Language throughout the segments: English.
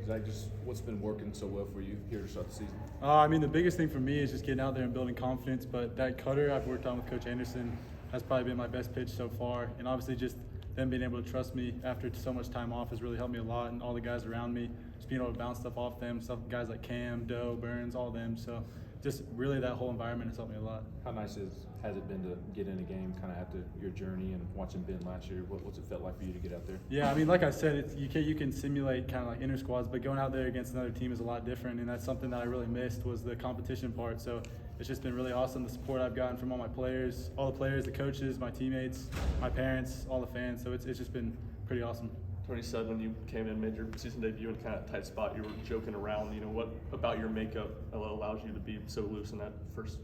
Zach, just what's been working so well for you here to start the season? I mean, the biggest thing for me is just getting out there and building confidence. But that cutter I've worked on with Coach Anderson has probably been my best pitch so far. And obviously, just them being able to trust me after so much time off has really helped me a lot. And all the guys around me, just being able to bounce stuff off them, stuff guys like Cam, Doe, Burns, all them. So just really that whole environment has helped me a lot. How nice has it been to get in a game kind of after your journey and watching Ben last year? What's it felt like for you to get out there? Yeah, I mean, like I said, you can simulate kind of like inter squads, but going out there against another team is a lot different, and that's something that I really missed was the competition part. So it's just been really awesome, the support I've gotten from all my players, the coaches, my teammates, my parents, all the fans. So it's just been pretty awesome. Tony said when you came in, made your season debut in kind of a tight spot, you were joking around. What about your makeup allows you to be so loose in that first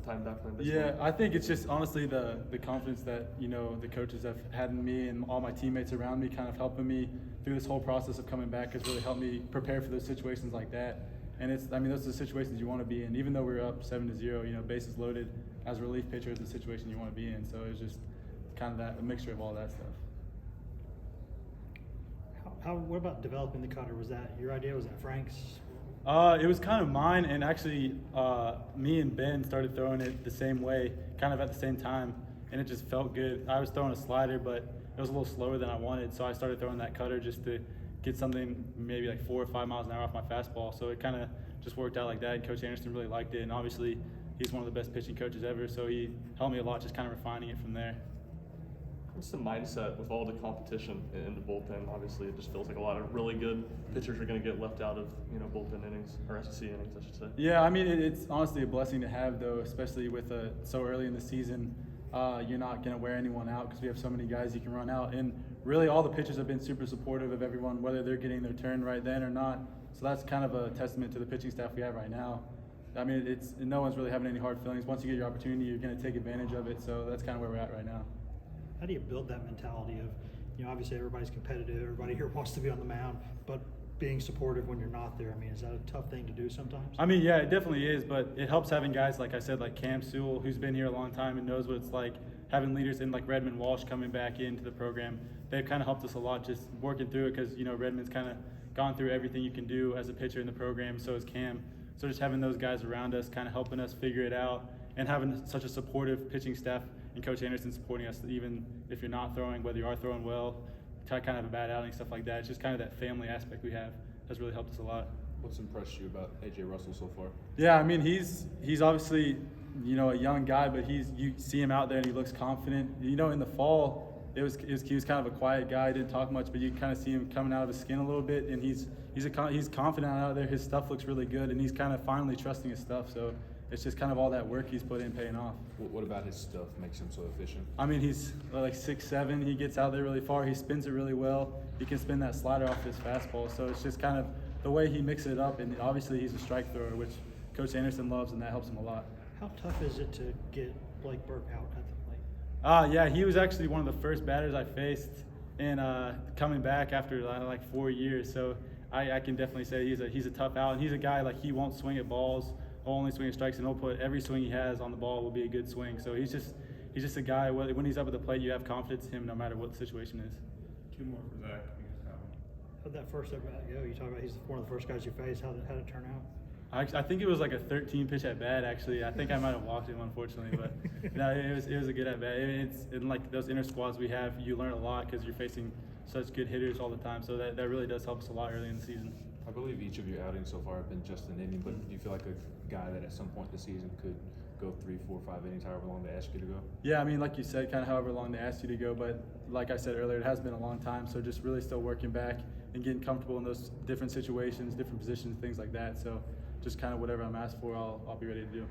time back playing baseball? Yeah, I think it's just honestly the confidence that the coaches have had in me and all my teammates around me, kind of helping me through this whole process of coming back, has really helped me prepare for those situations like that. And those are the situations you want to be in. Even though we were up 7-0, bases loaded, as a relief pitcher is the situation you want to be in. So it's just kind of a mixture of all that stuff. What about developing the cutter? Was that your idea? Was that Frank's? It was kind of mine, and actually me and Ben started throwing it the same way, kind of at the same time, and it just felt good. I was throwing a slider, but it was a little slower than I wanted, so I started throwing that cutter just to get something maybe like 4 or 5 miles an hour off my fastball. So it kind of just worked out like that, and Coach Anderson really liked it, and obviously he's one of the best pitching coaches ever, so he helped me a lot just kind of refining it from there. What's the mindset with all the competition in the bullpen? Obviously, it just feels like a lot of really good pitchers are going to get left out of bullpen innings, or SEC innings, I should say. Yeah, I mean it's honestly a blessing to have, though, especially with so early in the season. You're not going to wear anyone out because we have so many guys you can run out, and really all the pitchers have been super supportive of everyone, whether they're getting their turn right then or not. So that's kind of a testament to the pitching staff we have right now. I mean, no one's really having any hard feelings. Once you get your opportunity, you're going to take advantage of it. So that's kind of where we're at right now. How do you build that mentality of, obviously everybody's competitive, everybody here wants to be on the mound, but being supportive when you're not there? I mean, is that a tough thing to do sometimes? I mean, yeah, it definitely is, but it helps having guys, like I said, like Cam Sewell, who's been here a long time and knows what it's like, having leaders in like Redmond Walsh coming back into the program. They've kind of helped us a lot just working through it because, Redmond's kind of gone through everything you can do as a pitcher in the program, so is Cam. So just having those guys around us kind of helping us figure it out and having such a supportive pitching staff and Coach Anderson supporting us, even if you're not throwing, whether you are throwing well, kind of have a bad outing, stuff like that. It's just kind of that family aspect we have has really helped us a lot. What's impressed you about A.J. Russell so far? Yeah, I mean, he's obviously, a young guy, but you see him out there and he looks confident. In the fall, he was kind of a quiet guy, didn't talk much, but you kind of see him coming out of his skin a little bit, and he's confident out there. His stuff looks really good, and he's kind of finally trusting his stuff. So it's just kind of all that work he's put in paying off. What about his stuff makes him so efficient? I mean, he's like 6'7". He gets out there really far. He spins it really well. He can spin that slider off his fastball. So it's just kind of the way he mixes it up. And obviously he's a strike thrower, which Coach Anderson loves, and that helps him a lot. How tough is it to get Blake Burke out at the plate? Yeah, he was actually one of the first batters I faced, and coming back after like 4 years. So I can definitely say he's a tough out, and he's a guy like he won't swing at balls. He'll only swing at strikes, and he'll put every swing he has on the ball will be a good swing. So he's just a guy. When he's up at the plate, you have confidence in him no matter what the situation is. 2 more for Zach. How'd that first at bat go? You talk about he's one of the first guys you faced. How'd it turn out? I think it was like a 13 pitch at bat. Actually, I think I might have walked him, unfortunately, but no, it was a good at bat. It's in like those inner squads we have, you learn a lot because you're facing such good hitters all the time. So that really does help us a lot early in the season. I believe each of your outings so far have been just an inning, but do you feel like a guy that at some point this season could go 3, 4, 5 innings, however long they ask you to go? Yeah, I mean, like you said, kind of however long they ask you to go, but like I said earlier, it has been a long time, so just really still working back and getting comfortable in those different situations, different positions, things like that. So just kind of whatever I'm asked for, I'll be ready to do.